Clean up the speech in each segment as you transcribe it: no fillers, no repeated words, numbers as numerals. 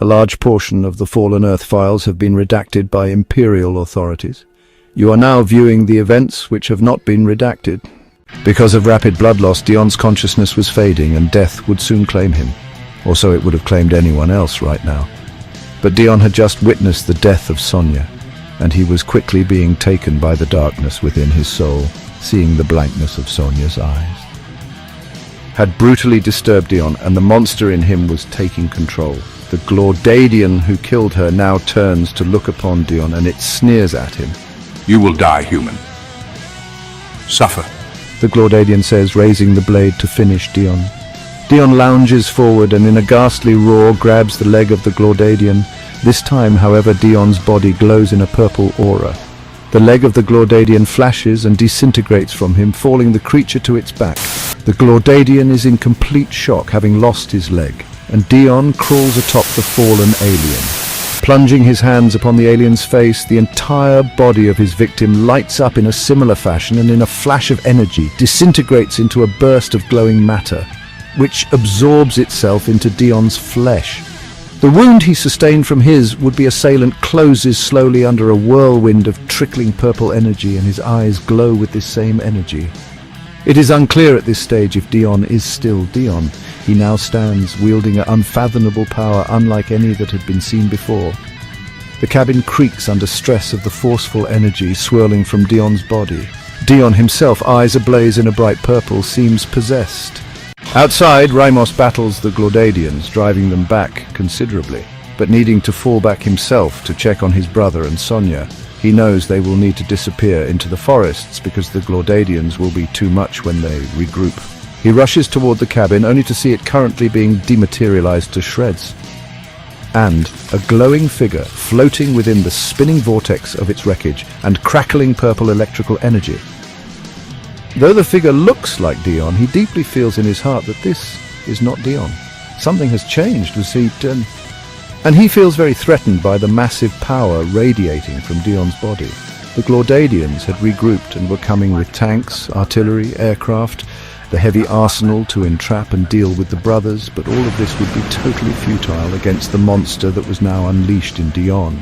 large portion of the Fallen Earth files have been redacted by Imperial authorities. You are now viewing the events which have not been redacted. Because of rapid blood loss, Dion's consciousness was fading and death would soon claim him. Or so it would have claimed anyone else right now. But Dion had just witnessed the death of Sonia, and he was quickly being taken by the darkness within his soul, seeing the blankness of Sonia's eyes. Had brutally disturbed Dion, and the monster in him was taking control. The Glaudadian who killed her now turns to look upon Dion, and it sneers at him. You will die, human. Suffer. The Glaudadian says, raising the blade to finish Dion. Dion lounges forward and in a ghastly roar grabs the leg of the Glaudadian. This time, however, Dion's body glows in a purple aura. The leg of the Glaudadian flashes and disintegrates from him, falling the creature to its back. The Glaudadian is in complete shock, having lost his leg, and Dion crawls atop the fallen alien. Plunging his hands upon the alien's face, the entire body of his victim lights up in a similar fashion and in a flash of energy disintegrates into a burst of glowing matter, which absorbs itself into Dion's flesh. The wound he sustained from his would-be assailant closes slowly under a whirlwind of trickling purple energy, and his eyes glow with this same energy. It is unclear at this stage if Dion is still Dion. He now stands wielding an unfathomable power unlike any that had been seen before. The cabin creaks under stress of the forceful energy swirling from Dion's body. Dion himself, eyes ablaze in a bright purple, seems possessed. Outside, Ramos battles the Glaudadians, driving them back considerably, but needing to fall back himself to check on his brother and Sonia. He knows they will need to disappear into the forests because the Glaudadians will be too much when they regroup. He rushes toward the cabin only to see it currently being dematerialized to shreds, and a glowing figure floating within the spinning vortex of its wreckage and crackling purple electrical energy. Though the figure looks like Dion, he deeply feels in his heart that this is not Dion. Something has changed, and he feels very threatened by the massive power radiating from Dion's body. The Glaudadians had regrouped and were coming with tanks, artillery, aircraft, the heavy arsenal to entrap and deal with the brothers, but all of this would be totally futile against the monster that was now unleashed in Dion.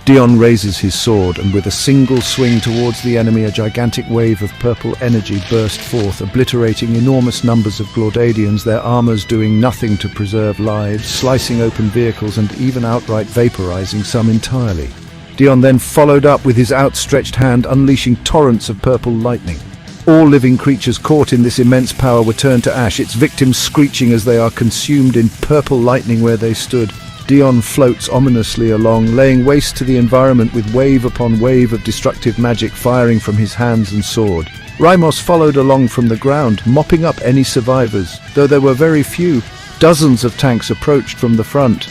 Dion raises his sword, and with a single swing towards the enemy, a gigantic wave of purple energy burst forth, obliterating enormous numbers of Glaudadians, their armors doing nothing to preserve lives, slicing open vehicles and even outright vaporizing some entirely. Dion then followed up with his outstretched hand, unleashing torrents of purple lightning. All living creatures caught in this immense power were turned to ash, its victims screeching as they are consumed in purple lightning where they stood. Dion floats ominously along, laying waste to the environment with wave upon wave of destructive magic firing from his hands and sword. Ramos followed along from the ground, mopping up any survivors, though there were very few. Dozens of tanks approached from the front.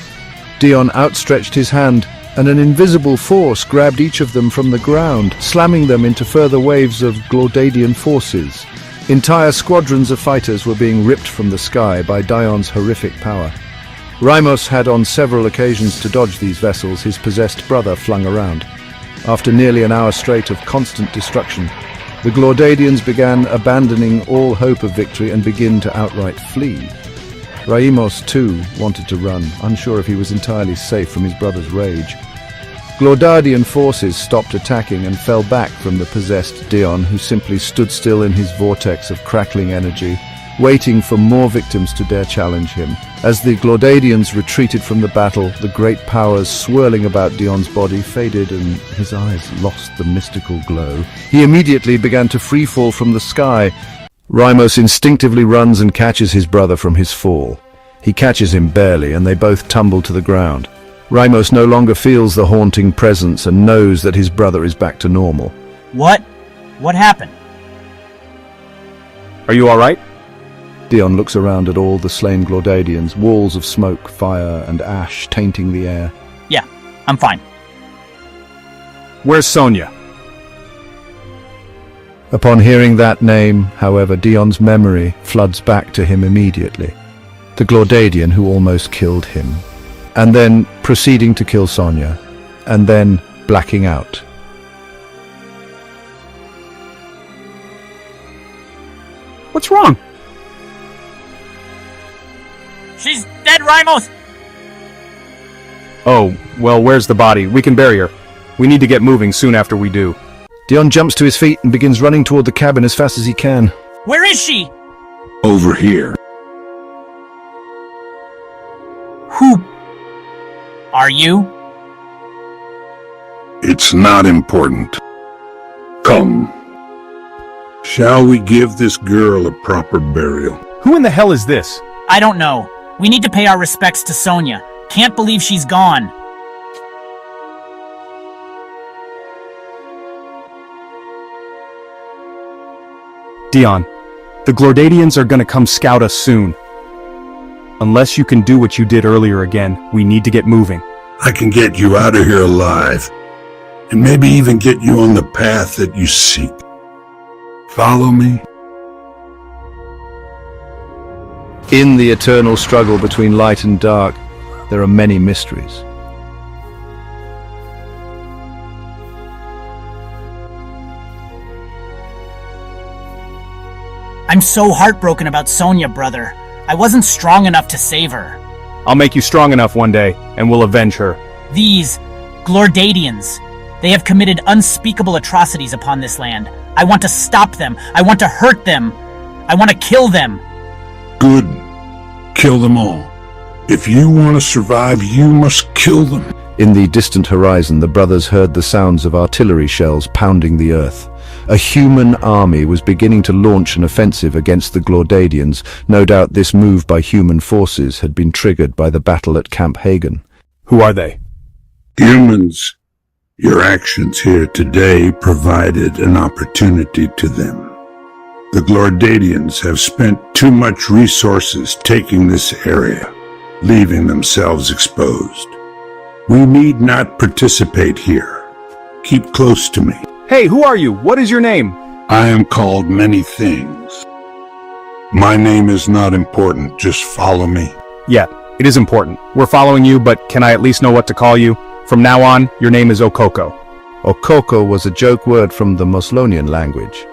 Dion outstretched his hand, and an invisible force grabbed each of them from the ground, slamming them into further waves of Glaudadian forces. Entire squadrons of fighters were being ripped from the sky by Dion's horrific power. Ramos had on several occasions to dodge these vessels his possessed brother flung around. After nearly an hour straight of constant destruction, the Glaudadians began abandoning all hope of victory and begin to outright flee. Ramos, too, wanted to run, unsure if he was entirely safe from his brother's rage. Glaudadian forces stopped attacking and fell back from the possessed Dion, who simply stood still in his vortex of crackling energy, waiting for more victims to dare challenge him. As the Glaudadians retreated from the battle, the great powers swirling about Dion's body faded and his eyes lost the mystical glow. He immediately began to freefall from the sky. Ramos instinctively runs and catches his brother from his fall. He catches him barely, and they both tumble to the ground. Ramos no longer feels the haunting presence and knows that his brother is back to normal. What? What happened? Are you all right? Dion looks around at all the slain Glaudadians, walls of smoke, fire, and ash tainting the air. Yeah, I'm fine. Where's Sonia? Upon hearing that name, however, Dion's memory floods back to him immediately. The Glaudadian who almost killed him, and then proceeding to kill Sonia, and then blacking out. What's wrong? She's dead, Ramos! Oh, well, where's the body? We can bury her. We need to get moving soon after we do. Dion jumps to his feet and begins running toward the cabin as fast as he can. Where is she? Over here. Who are you? It's not important. Come. Shall we give this girl a proper burial? Who in the hell is this? I don't know. We need to pay our respects to Sonia. Can't believe she's gone. Dion, the Glordadians are gonna come scout us soon. Unless you can do what you did earlier again, we need to get moving. I can get you out of here alive, and maybe even get you on the path that you seek. Follow me? In the eternal struggle between light and dark, there are many mysteries. I'm so heartbroken about Sonia, brother. I wasn't strong enough to save her. I'll make you strong enough one day, and we'll avenge her. These Glordadians, they have committed unspeakable atrocities upon this land. I want to stop them. I want to hurt them. I want to kill them. Good. Kill them all. If you want to survive, you must kill them. In the distant horizon, the brothers heard the sounds of artillery shells pounding the earth. A human army was beginning to launch an offensive against the Glordadians. No doubt this move by human forces had been triggered by the battle at Camp Hagen. Who are they? Humans, your actions here today provided an opportunity to them. The Glordadians have spent too much resources taking this area, leaving themselves exposed. We need not participate here. Keep close to me. Hey, who are you? What is your name? I am called many things. My name is not important, just follow me. Yeah, it is important. We're following you, but can I at least know what to call you? From now on, your name is Okoko. Okoko was a joke word from the Moslonian language.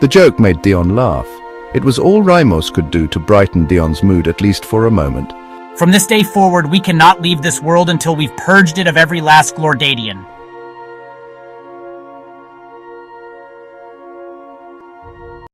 The joke made Dion laugh. It was all Rymos could do to brighten Dion's mood, at least for a moment. From this day forward, we cannot leave this world until we've purged it of every last Glordadian.